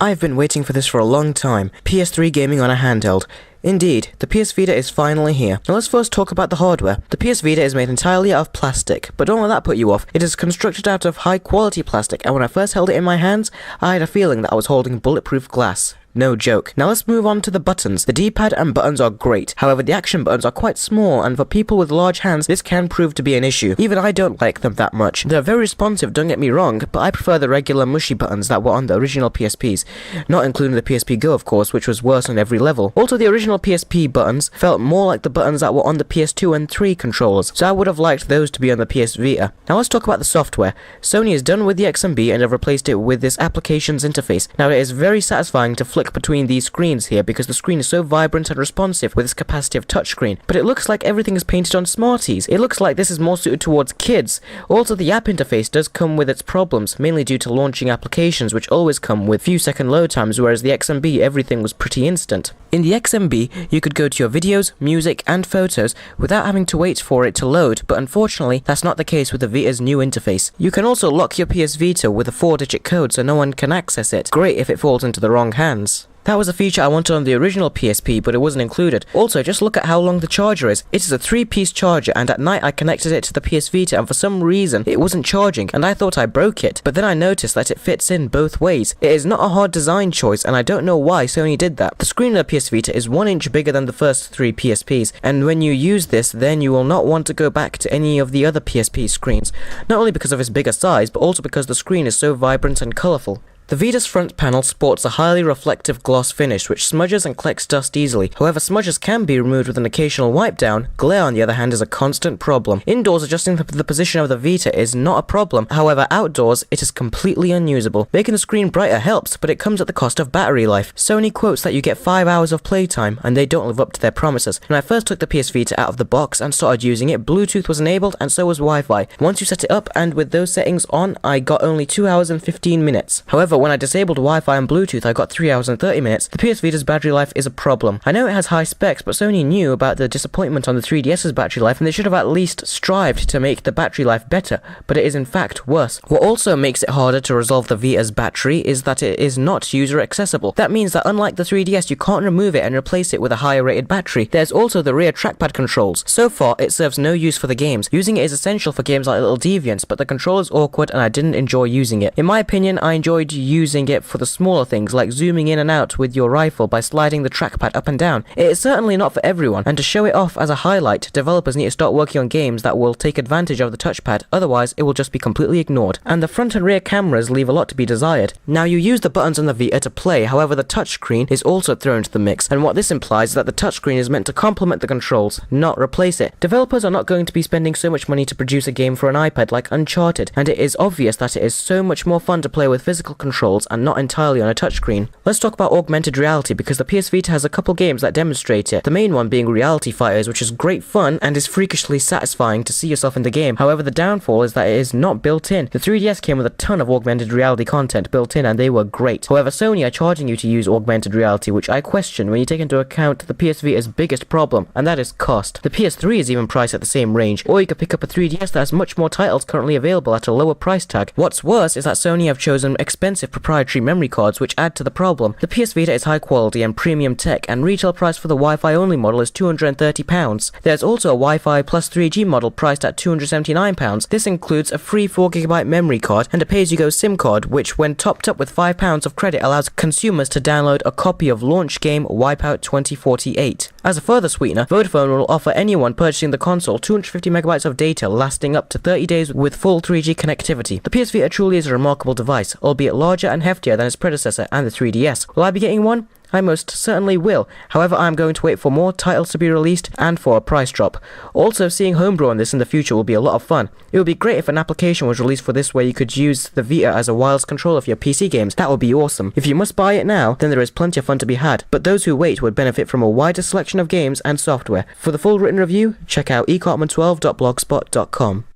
I've been waiting for this for a long time. PS3 gaming on a handheld. Indeed, the PS Vita is finally here. Now let's first talk about the hardware. The PS Vita is made entirely out of plastic, but don't let that put you off. It is constructed out of high quality plastic, and when I first held it in my hands, I had a feeling that I was holding bulletproof glass. No joke. Now let's move on to the buttons. The D-pad and buttons are great. However, the action buttons are quite small, and for people with large hands, this can prove to be an issue. Even I don't like them that much. They're very responsive, don't get me wrong, but I prefer the regular mushy buttons that were on the original PSPs. Not including the PSP Go, of course, which was worse on every level. Also, the original PSP buttons felt more like the buttons that were on the PS2 and 3 controllers, so I would have liked those to be on the PS Vita. Now let's talk about the software. Sony is done with the XMB and have replaced it with this applications interface. Now it is very satisfying to flick between these screens here because the screen is so vibrant and responsive with its capacitive touchscreen, but it looks like everything is painted on Smarties. It looks like this is more suited towards kids. Also, the app interface does come with its problems, mainly due to launching applications which always come with few second load times, whereas the XMB everything was pretty instant. In the XMB, you could go to your videos, music and photos without having to wait for it to load, but unfortunately that's not the case with the Vita's new interface. You can also lock your PS Vita with a 4-digit code so no one can access it. Great if it falls into the wrong hands. That was a feature I wanted on the original PSP, but it wasn't included. Also, just look at how long the charger is. It is a 3-piece charger, and at night I connected it to the PS Vita, and for some reason, it wasn't charging, and I thought I broke it. But then I noticed that it fits in both ways. It is not a hard design choice, and I don't know why Sony did that. The screen of the PS Vita is 1 inch bigger than the first 3 PSPs, and when you use this, then you will not want to go back to any of the other PSP screens. Not only because of its bigger size, but also because the screen is so vibrant and colourful. The Vita's front panel sports a highly reflective gloss finish which smudges and collects dust easily. However, smudges can be removed with an occasional wipe down. Glare, on the other hand, is a constant problem. Indoors, adjusting the position of the Vita is not a problem. However, outdoors, it is completely unusable. Making the screen brighter helps, but it comes at the cost of battery life. Sony quotes that you get 5 hours of playtime, and they don't live up to their promises. When I first took the PS Vita out of the box and started using it, Bluetooth was enabled and so was Wi-Fi. Once you set it up and with those settings on, I got only 2 hours and 15 minutes. However, when I disabled Wi-Fi and Bluetooth, I got 3 hours and 30 minutes. The PS Vita's battery life is a problem. I know it has high specs, but Sony knew about the disappointment on the 3DS's battery life, and they should have at least strived to make the battery life better, but it is in fact worse. What also makes it harder to resolve the Vita's battery is that it is not user accessible. That means that unlike the 3DS, you can't remove it and replace it with a higher rated battery. There's also the rear trackpad controls. So far, it serves no use for the games. Using it is essential for games like Little Deviants, but the control is awkward and I didn't enjoy using it. In my opinion, I enjoyed using it for the smaller things like zooming in and out with your rifle by sliding the trackpad up and down. It is certainly not for everyone, and to show it off as a highlight, developers need to start working on games that will take advantage of the touchpad, otherwise it will just be completely ignored. And the front and rear cameras leave a lot to be desired. Now, you use the buttons on the Vita to play, however the touchscreen is also thrown into the mix, and what this implies is that the touchscreen is meant to complement the controls, not replace it. Developers are not going to be spending so much money to produce a game for an iPad like Uncharted, and it is obvious that it is so much more fun to play with physical controls and not entirely on a touchscreen. Let's talk about augmented reality because the PS Vita has a couple games that demonstrate it. The main one being Reality Fighters, which is great fun and is freakishly satisfying to see yourself in the game. However, the downfall is that it is not built in. The 3DS came with a ton of augmented reality content built in and they were great. However, Sony are charging you to use augmented reality, which I question when you take into account the PS Vita's biggest problem, and that is cost. The PS3 is even priced at the same range, or you could pick up a 3DS that has much more titles currently available at a lower price tag. What's worse is that Sony have chosen expensive proprietary memory cards which add to the problem. The PS Vita is high quality and premium tech, and retail price for the Wi-Fi only model is £230. There's also a Wi-Fi plus 3G model priced at £279. This includes a free 4GB memory card and a pay-as-you-go SIM card, which when topped up with £5 of credit allows consumers to download a copy of launch game Wipeout 2048. As a further sweetener, Vodafone will offer anyone purchasing the console 250MB of data lasting up to 30 days with full 3G connectivity. The PS Vita truly is a remarkable device, albeit larger and heftier than its predecessor and the 3DS. Will I be getting one? I most certainly will. However, I'm going to wait for more titles to be released and for a price drop. Also, seeing homebrew on this in the future will be a lot of fun. It would be great if an application was released for this where you could use the Vita as a wireless controller for your PC games. That would be awesome. If you must buy it now, then there is plenty of fun to be had, but those who wait would benefit from a wider selection of games and software. For the full written review, check out ecartman12.blogspot.com.